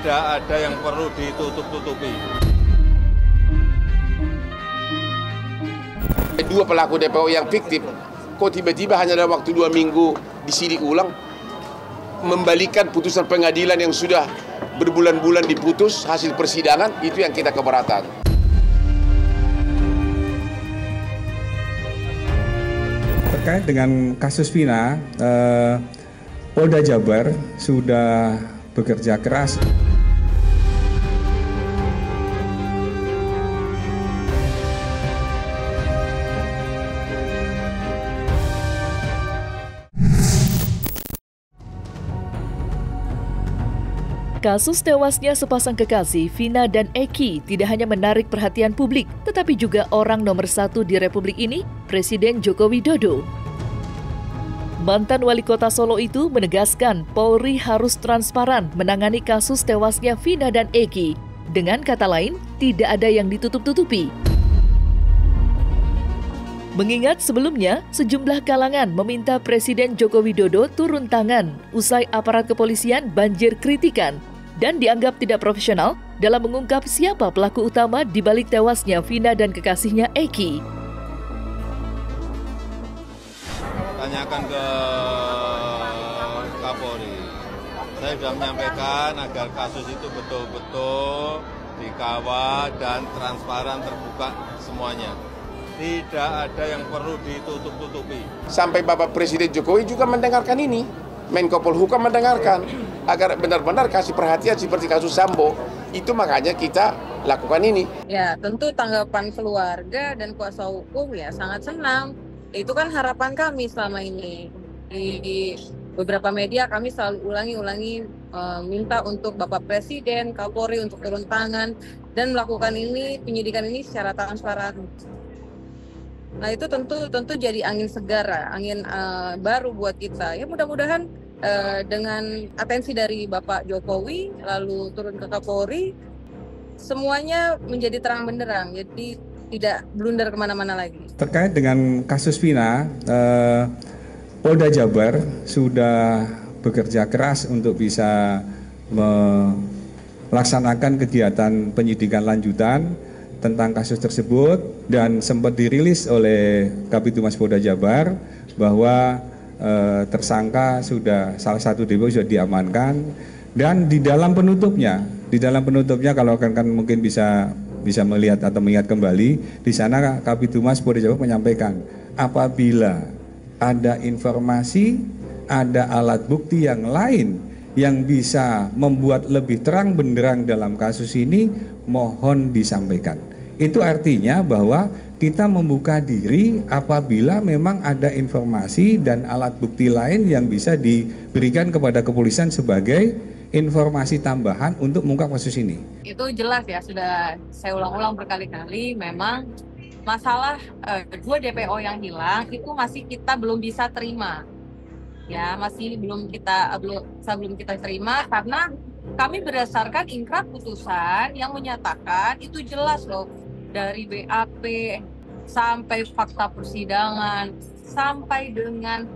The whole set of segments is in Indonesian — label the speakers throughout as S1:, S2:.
S1: Tidak ada yang perlu ditutup-tutupi.
S2: Dua pelaku DPO yang fiktif, kok tiba-tiba hanya dalam waktu 2 minggu disidik ulang, membalikan putusan pengadilan yang sudah berbulan-bulan diputus hasil persidangan, itu yang kita keberatan.
S3: Terkait dengan kasus Vina, Polda Jabar sudah bekerja keras.
S4: Kasus tewasnya sepasang kekasih, Vina dan Eki, tidak hanya menarik perhatian publik, tetapi juga orang nomor 1 di Republik ini, Presiden Joko Widodo. Mantan Wali Kota Solo itu menegaskan Polri harus transparan menangani kasus tewasnya Vina dan Eki. Dengan kata lain, tidak ada yang ditutup-tutupi. Mengingat sebelumnya, sejumlah kalangan meminta Presiden Joko Widodo turun tangan usai aparat kepolisian banjir kritikan dan dianggap tidak profesional dalam mengungkap siapa pelaku utama di balik tewasnya Vina dan kekasihnya Eki.
S1: Tanyakan ke Kapolri. Saya sudah menyampaikan agar kasus itu betul-betul dikawal dan transparan, terbuka semuanya. Tidak ada yang perlu ditutup-tutupi.
S2: Sampai Bapak Presiden Jokowi juga mendengarkan ini, Menko Polhukam mendengarkan, agar benar-benar kasih perhatian seperti kasus Sambo. Itu makanya kita lakukan ini.
S5: Ya, tentu tanggapan keluarga dan kuasa hukum ya sangat senang. Itu kan harapan kami selama ini. Di beberapa media kami selalu ulangi minta untuk Bapak Presiden, Kapolri untuk turun tangan dan melakukan ini, penyidikan ini secara transparan. Nah itu tentu jadi angin segar, angin baru buat kita. Ya mudah-mudahan dengan atensi dari Bapak Jokowi, lalu turun ke Kapolri, semuanya menjadi terang benderang. Jadi tidak blunder kemana-mana lagi.
S3: Terkait dengan kasus Vina, Polda Jabar sudah bekerja keras untuk bisa melaksanakan kegiatan penyidikan lanjutan tentang kasus tersebut, dan sempat dirilis oleh Kabitumas Polda Jabar bahwa tersangka sudah, salah satu DPO sudah diamankan, dan di dalam penutupnya kalau rekan-rekan mungkin bisa melihat atau mengingat kembali, di sana Kabitumas Polda Jabar menyampaikan apabila ada informasi, ada alat bukti yang lain yang bisa membuat lebih terang benderang dalam kasus ini, mohon disampaikan. Itu artinya bahwa kita membuka diri apabila memang ada informasi dan alat bukti lain yang bisa diberikan kepada kepolisian sebagai informasi tambahan untuk mengungkap kasus ini.
S5: Itu jelas ya, sudah saya ulang-ulang berkali-kali, memang masalah 2 DPO yang hilang itu masih kita belum bisa terima. Ya, masih belum kita terima karena kami berdasarkan ingkrah putusan yang menyatakan itu jelas loh, dari BAP sampai fakta persidangan sampai dengan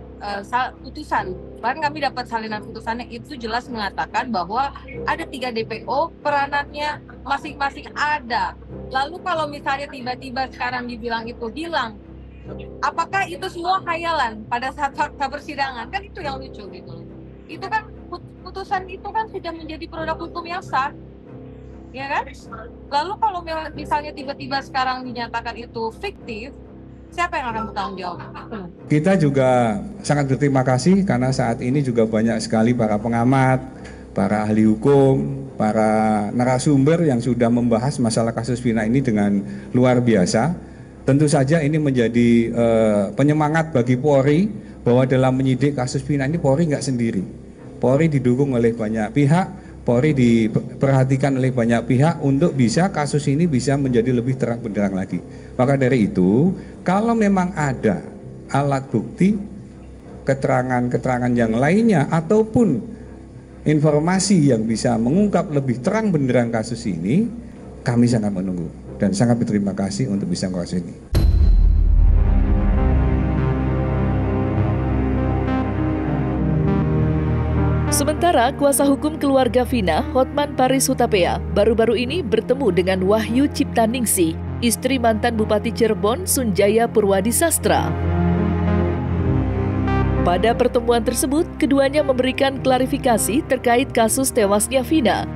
S5: putusan. Bahkan kami dapat salinan putusannya itu jelas mengatakan bahwa ada 3 DPO, peranannya masing-masing ada. Lalu kalau misalnya tiba-tiba sekarang dibilang itu hilang, apakah itu semua khayalan pada saat fakta persidangan? Kan itu yang lucu gitu. Itu kan putusan itu kan sudah menjadi produk hukum yang sah, ya kan? Lalu kalau misalnya tiba-tiba sekarang dinyatakan itu fiktif, siapa yang akan bertanggung jawab?
S3: Kita juga sangat berterima kasih karena saat ini juga banyak sekali para pengamat, para ahli hukum, para narasumber yang sudah membahas masalah kasus Vina ini dengan luar biasa. Tentu saja ini menjadi penyemangat bagi Polri bahwa dalam menyidik kasus Vina ini Polri nggak sendiri. Polri didukung oleh banyak pihak, Polri diperhatikan oleh banyak pihak untuk bisa kasus ini bisa menjadi lebih terang benderang lagi. Maka dari itu, kalau memang ada alat bukti, keterangan-keterangan yang lainnya ataupun informasi yang bisa mengungkap lebih terang benderang kasus ini, kami sangat menunggu dan sangat berterima kasih untuk bisa mengungkap kasus ini.
S4: Sementara kuasa hukum keluarga Vina, Hotman Paris Hutapea, baru-baru ini bertemu dengan Wahyu Ciptaningsih, istri mantan Bupati Cirebon Sunjaya Purwadi Sastra. Pada pertemuan tersebut, keduanya memberikan klarifikasi terkait kasus tewasnya Vina.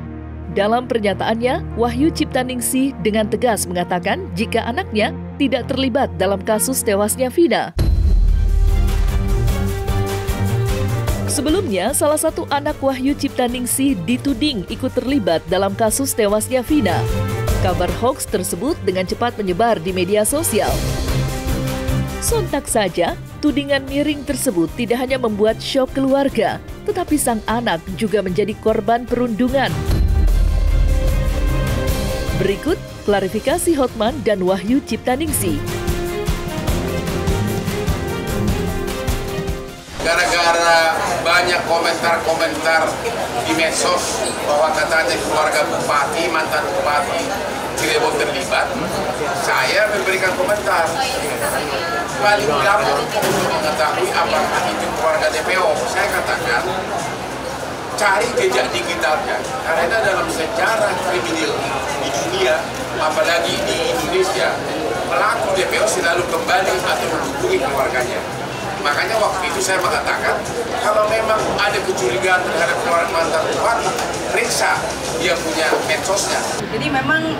S4: Dalam pernyataannya, Wahyu Ciptaningsih dengan tegas mengatakan jika anaknya tidak terlibat dalam kasus tewasnya Vina. Sebelumnya, salah satu anak Wahyu Ciptaningsih dituding ikut terlibat dalam kasus tewasnya Vina. Kabar hoaks tersebut dengan cepat menyebar di media sosial. Sontak saja, tudingan miring tersebut tidak hanya membuat syok keluarga, tetapi sang anak juga menjadi korban perundungan. Berikut klarifikasi Hotman dan Wahyu Ciptaningsih.
S2: Gara-gara banyak komentar-komentar di medsos bahwa katanya keluarga bupati, mantan bupati Cirebon terlibat, saya memberikan komentar. Paling gampang untuk mengetahui apakah itu keluarga DPO, saya katakan cari jejak digitalnya, karena itu dalam sejarah kriminal di dunia, apalagi di Indonesia, pelaku DPO selalu kembali atau menghubungi keluarganya. Makanya waktu itu saya mengatakan, kalau memang ada kecurigaan terhadap keluarga mantan bupati, periksa dia punya medsosnya.
S6: Jadi memang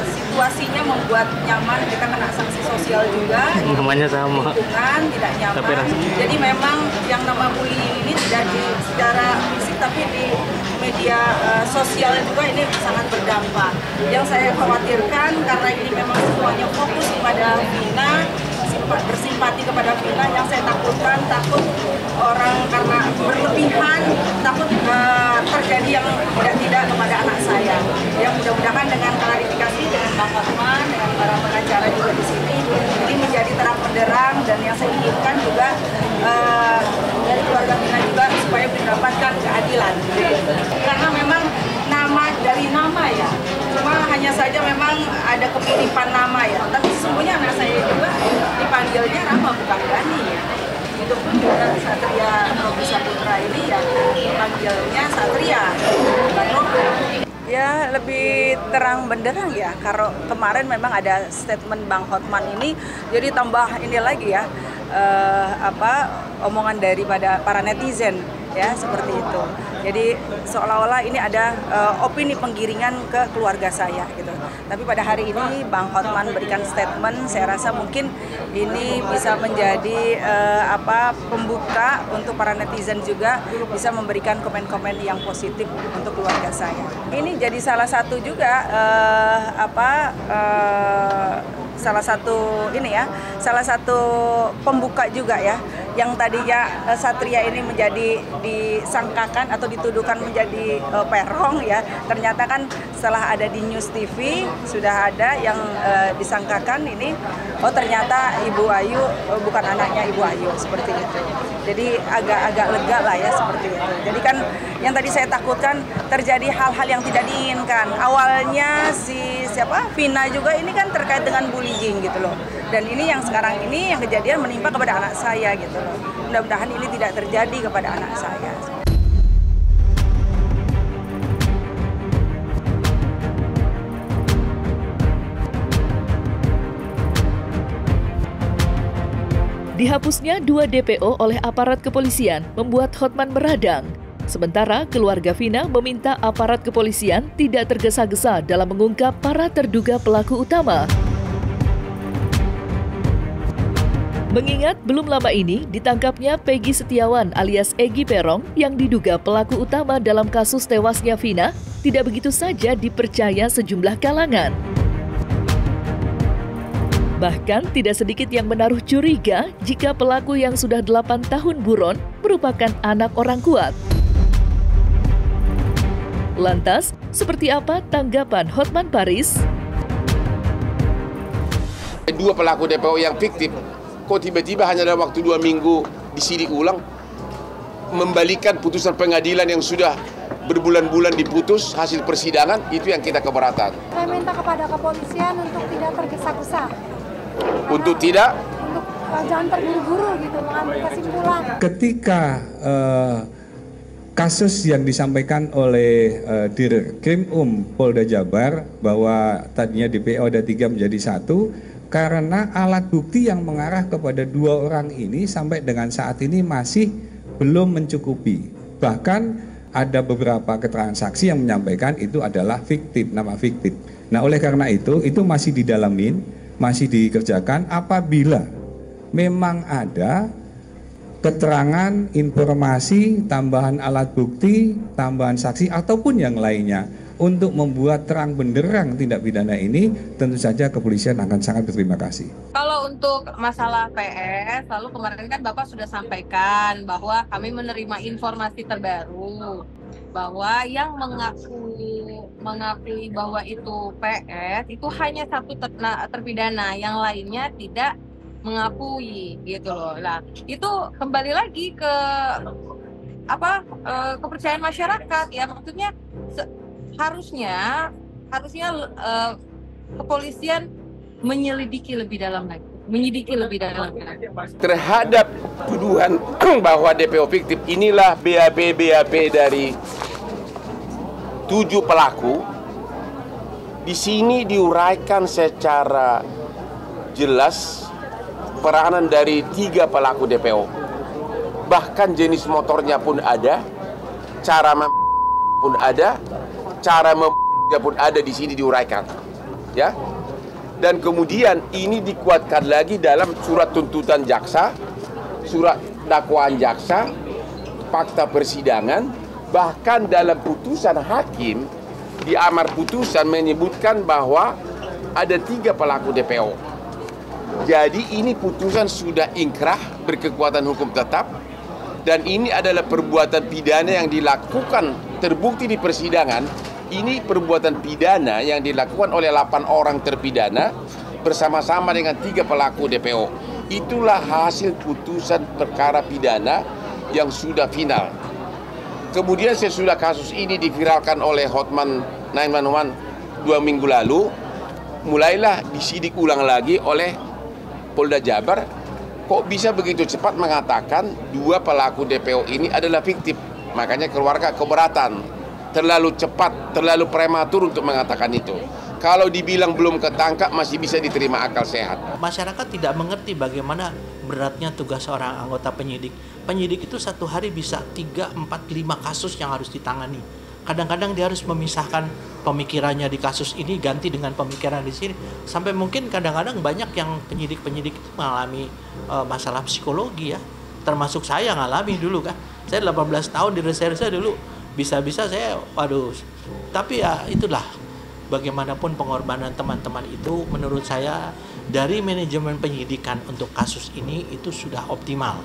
S6: situasinya membuat nyaman, kita kena sanksi sosial juga.
S7: Namanya sama.
S6: Lingkungan tidak nyaman. Jadi memang yang nama bullying ini tidak secara fisik, tapi di media sosial juga ini sangat berdampak. Yang saya khawatirkan karena ini memang semuanya fokus kepada Vina, bersimpati kepada Vina, yang saya takut orang karena berlebihan, takut terjadi yang tidak kepada anak saya. Yang mudah-mudahan dengan klarifikasi dengan Bang Hotman, dengan para pengacara juga di sini, ini menjadi terang benderang, dan yang saya inginkan juga dari keluarga Vina juga supaya mendapatkan keadilan. Karena memang dari nama ya, cuma hanya saja memang ada kemiripan nama ya, tapi sesungguhnya anak saya juga dipanggilnya Rama bukan Gani ya. Itu pun juga Satria Robi Saputra ini ya dipanggilnya Satria bukan Robi. Ya lebih terang benderang ya, kalau kemarin memang ada statement Bang Hotman ini, jadi tambah ini lagi ya, omongan daripada para netizen ya, seperti itu. Jadi seolah-olah ini ada opini penggiringan ke keluarga saya gitu. Tapi pada hari ini Bang Hotman berikan statement, saya rasa mungkin ini bisa menjadi pembuka untuk para netizen juga bisa memberikan komen-komen yang positif untuk keluarga saya. Ini jadi salah satu juga salah satu pembuka juga ya, yang tadinya Satria ini menjadi disangkakan atau dituduhkan menjadi perong ya, ternyata kan setelah ada di News TV sudah ada yang disangkakan ini, oh ternyata Ibu Ayu bukan anaknya Ibu Ayu, seperti itu. Jadi agak lega lah ya, seperti itu. Jadi kan yang tadi saya takutkan terjadi hal-hal yang tidak diinginkan. Awalnya Vina juga ini kan terkait dengan bullying gitu loh. Dan ini yang sekarang ini yang kejadian menimpa kepada anak saya gitu loh. Mudah-mudahan ini tidak terjadi kepada anak saya.
S4: Dihapusnya 2 DPO oleh aparat kepolisian membuat Hotman meradang. Sementara keluarga Vina meminta aparat kepolisian tidak tergesa-gesa dalam mengungkap para terduga pelaku utama. Mengingat belum lama ini ditangkapnya Peggy Setiawan alias Egy Perong yang diduga pelaku utama dalam kasus tewasnya Vina, tidak begitu saja dipercaya sejumlah kalangan. Bahkan tidak sedikit yang menaruh curiga jika pelaku yang sudah 8 tahun buron merupakan anak orang kuat. Lantas, seperti apa tanggapan Hotman Paris?
S2: 2 pelaku DPO yang fiktif, kok tiba-tiba hanya dalam waktu 2 minggu disidik ulang, membalikan putusan pengadilan yang sudah berbulan-bulan diputus hasil persidangan, itu yang kita keberatan.
S8: Saya minta kepada kepolisian untuk tidak tergesa-gesa.
S2: Untuk tidak?
S8: Untuk jangan terburu-buru gitu mengambil kesimpulan.
S3: Ketika kasus yang disampaikan oleh Dirkrim Polda Jabar bahwa tadinya DPO ada 3 menjadi 1 karena alat bukti yang mengarah kepada 2 orang ini sampai dengan saat ini masih belum mencukupi. Bahkan ada beberapa keterangan saksi yang menyampaikan itu adalah fiktif, nama fiktif. Nah, oleh karena itu masih didalamin, masih dikerjakan. Apabila memang ada keterangan, informasi, tambahan alat bukti, tambahan saksi ataupun yang lainnya untuk membuat terang benderang tindak pidana ini, tentu saja kepolisian akan sangat berterima kasih.
S5: Kalau untuk masalah PS, lalu kemarin kan Bapak sudah sampaikan bahwa kami menerima informasi terbaru bahwa yang mengakui bahwa itu PS itu hanya 1 terpidana, yang lainnya tidak mengakui gitu loh. Nah, itu kembali lagi ke kepercayaan masyarakat ya, maksudnya harusnya kepolisian menyelidiki lebih dalam lagi,
S2: terhadap tuduhan bahwa DPO fiktif. Inilah BAP dari 7 pelaku. Di sini diuraikan secara jelas peranan dari 3 pelaku DPO. Bahkan jenis motornya pun ada, cara pun ada, cara pun ada di sini diuraikan. Ya. Dan kemudian ini dikuatkan lagi dalam surat tuntutan jaksa, surat dakwaan jaksa, fakta persidangan, bahkan dalam putusan hakim di amar putusan menyebutkan bahwa ada 3 pelaku DPO. Jadi ini putusan sudah inkrah, berkekuatan hukum tetap, dan ini adalah perbuatan pidana yang dilakukan terbukti di persidangan. Ini perbuatan pidana yang dilakukan oleh 8 orang terpidana bersama-sama dengan 3 pelaku DPO. Itulah hasil putusan perkara pidana yang sudah final. Kemudian sesudah kasus ini diviralkan oleh Hotman 911 2 minggu lalu, mulailah disidik ulang lagi oleh Polda Jabar. Kok bisa begitu cepat mengatakan 2 pelaku DPO ini adalah fiktif? Makanya keluarga keberatan. Terlalu cepat, terlalu prematur untuk mengatakan itu. Kalau dibilang belum ketangkap masih bisa diterima akal sehat.
S7: Masyarakat tidak mengerti bagaimana beratnya tugas seorang anggota penyidik. Penyidik itu 1 hari bisa 3, 4, 5 kasus yang harus ditangani. Kadang-kadang dia harus memisahkan pemikirannya di kasus ini ganti dengan pemikiran di sini. Sampai mungkin kadang-kadang banyak yang penyidik-penyidik itu mengalami masalah psikologi ya. Termasuk saya ngalami dulu kan. Saya 18 tahun di reserse dulu. Bisa-bisa saya, waduh. Tapi ya itulah, bagaimanapun pengorbanan teman-teman itu menurut saya dari manajemen penyidikan untuk kasus ini itu sudah optimal.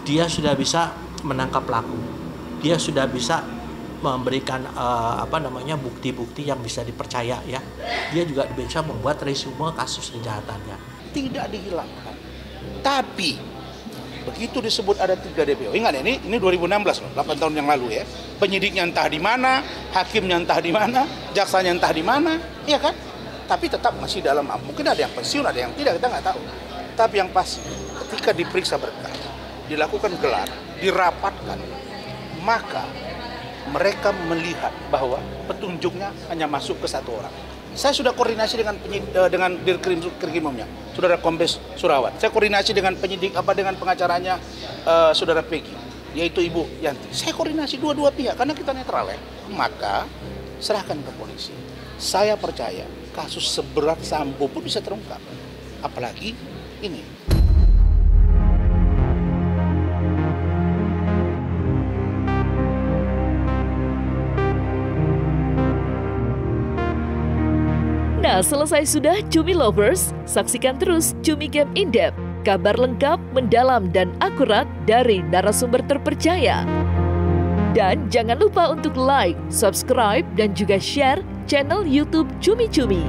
S7: Dia sudah bisa menangkap pelaku. Dia sudah bisa memberikan bukti-bukti yang bisa dipercaya ya. Dia juga bisa membuat resume kasus kejahatannya.
S9: Tidak dihilangkan. Tapi begitu disebut ada 3 DPO. Ingat ini 2016 loh, 8 tahun yang lalu ya. Penyidiknya entah di mana, hakimnya entah di mana, jaksanya entah di mana, iya kan? Tapi tetap masih dalam, mungkin ada yang pensiun, ada yang tidak, kita nggak tahu. Tapi yang pasti ketika diperiksa berkas, dilakukan gelar, dirapatkan, maka mereka melihat bahwa petunjuknya hanya masuk ke 1 orang. Saya sudah koordinasi dengan Dirkrimumnya, Saudara Kombes Surawat. Saya koordinasi dengan dengan pengacaranya Saudara Peggy, yaitu Ibu Yanti. Saya koordinasi dua pihak karena kita netral ya. Maka serahkan ke polisi. Saya percaya kasus seberat Sambo pun bisa terungkap. Apalagi ini.
S4: Nah, selesai sudah Cumi Lovers, saksikan terus Cumi Game In-Depth, kabar lengkap, mendalam, dan akurat dari narasumber terpercaya. Dan jangan lupa untuk like, subscribe, dan juga share channel YouTube Cumi Cumi.